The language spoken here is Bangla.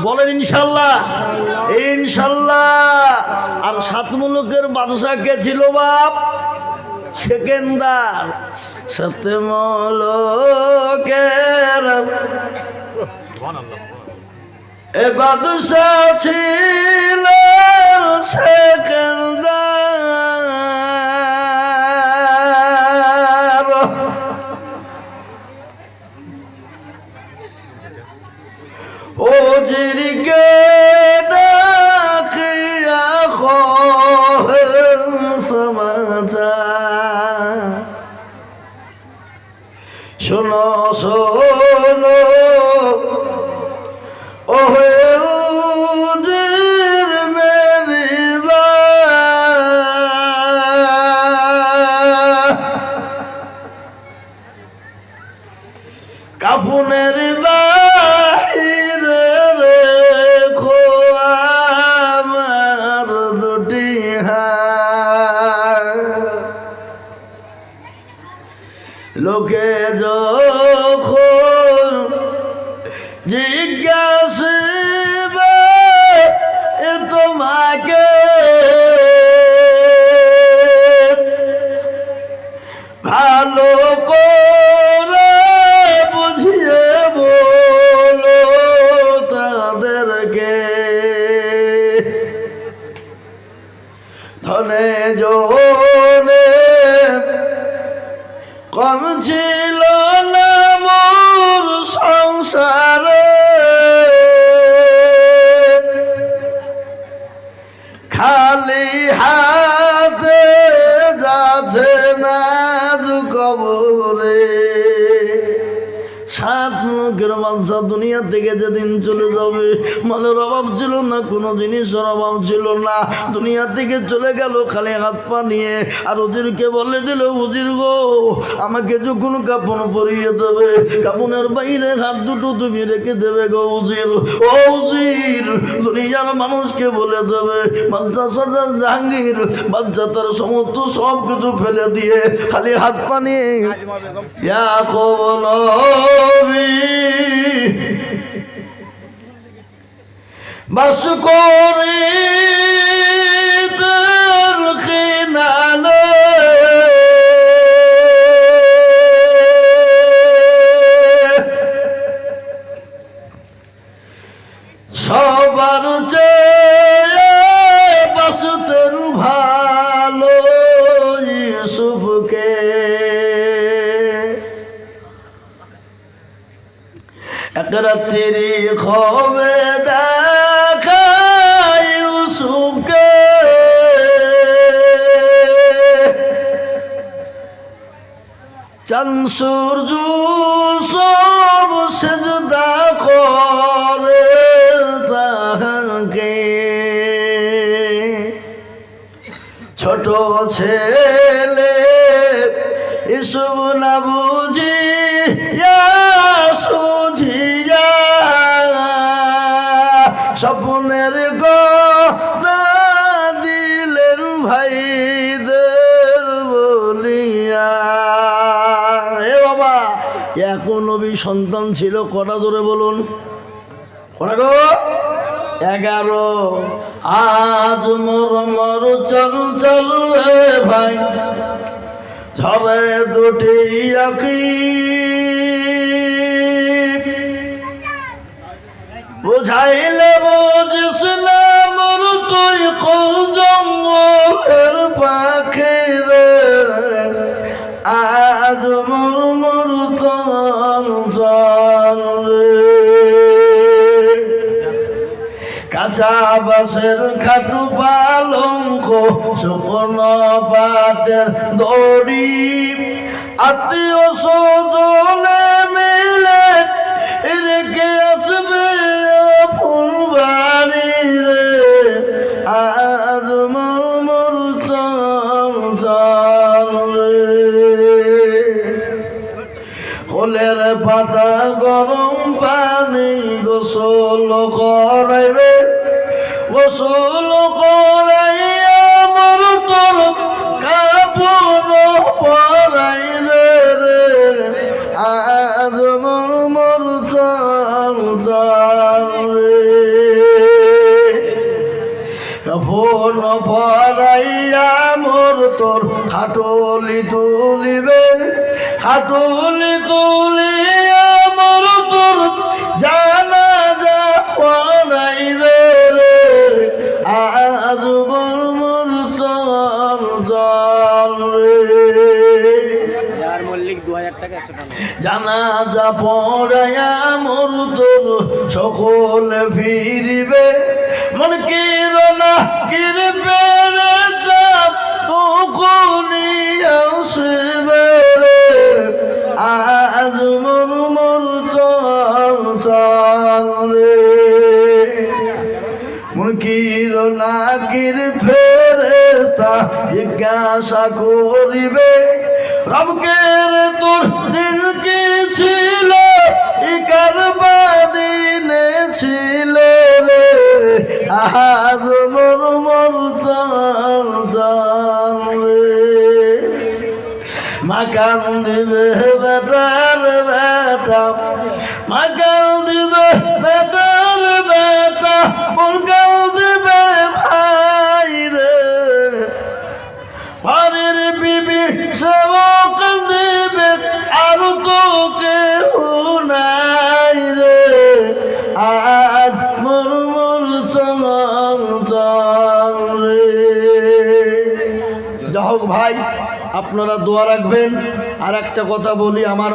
বলেন ইনশাল্লাহ, ইনশাল্লাহ। আর 7 মুলুকের বাদশা কে ছিল বাপ? সেকেন্দার। 7 মুলুকের এ বাদশা ছিল সেকেন্দার। ওজিরকে ডাকিয়া খোহেন সমাচার, শোনো শোনো ওহে উজির মেরি কাফনের বাহিরে রেখো আমার দুটি হাত। লোকে যখন জিজ্ঞাসিবে তোমাকে ভালো করে বুঝিয়ে বলো তাদেরকে, ধনে জনে কম ছিল না মোর সংসারে, খালি হাতে যাচ্ছে না কবরে। 7 মুলুকের বাদশা দুনিয়া থেকে যেদিন চলে যাবে, মালের অভাব ছিল না, কোনো জিনিসের অভাব ছিল না, দুনিয়া থেকে চলে গেল খালি হাত পা নিয়ে। আর উজিরকে বলে দিল, উজির গো আমাকে যখন কাপড় পরিয়ে দেবে, কাপড়ের বাইরে হাত দুটো তুমি রেখে দেবে গো উজির। ও উজির, দুনিয়ার মানুষকে বলে দেবে বাদশা শাহ জাহাঙ্গীর বাদশা তার সমস্ত সব কিছু ফেলে দিয়ে খালি হাত পা নিয়ে ইয়াকুব নবী বাস করিতে খিনানে, সবার চেয়ে বাসুতের ভালো ইউসুফকে। এক রাত্রি খবে দেখা ইউসুফকে, চাঁদ সূর্য সব সিজদা করে তাহাকে। ছোট ছেলে ইউসুফ না বুঝিয়া সুঝিয়া স্বপ্নের গনা দিলেন ভাইদের বলিয়া। এ বাবা, এখন নবী সন্তান ছিল কটা ধরে বলুন? কটা গো? 11। আজ মোর মোর চঞ্চল রে ভাই, ঝরে দুটি আঁখি, বুঝাইলে বুঝিস না মোর তুই কোন জঙ্গলের পাখি রে। আজ মোর মোর চঞ্চল রে, কাঁচা বাঁশের খাটু পালঙ্ক, শুকনো পাটের দড়ি, আত্মীয় স্বজনে মিলে রেখে আসবে ফুলবাড়ি রে। আজ মোর মোর চঞ্চল রে, ফুলের পাতা গরম পানি গোসল করাইবে, গোসল করাইয়া মোর তোর কাপড় পরাইবে রে। আজ মোর মোর চঞ্চল রে। পড়াইয়া মোর তোর খাটলি তুলিবে, খাটলি তুলিয়া মোর তোর জানাজা পড়াইবে রে। আজ মোর মোর চল চল রে, জানাজা পড়াইয়া মোর তোর সকলে ফিরিবে, মন কিরণা কিরবে রে তখনই আসবে রে। আজ মোর মোর চল চল রে, মন কিরণা কির ফেরেশতা জিজ্ঞাসা করিবে, রবকে রে তোর দিল কি ছিল ইকার বাদিনে ছিল রে। আজ মোর মোর চল চল রে, মাকান দিবে বেটার বেটা, মাকান দিবে বেটার বেটা, মুলকাল দিবে ভাই রে। বাড়ির বিবি সেবক দিবে আর তো কেউ নাই রে। আজ মোর মোর চল চল রে। যা হোক ভাই, আপনারা দোয়া রাখবেন। আর একটা কথা বলি, আমার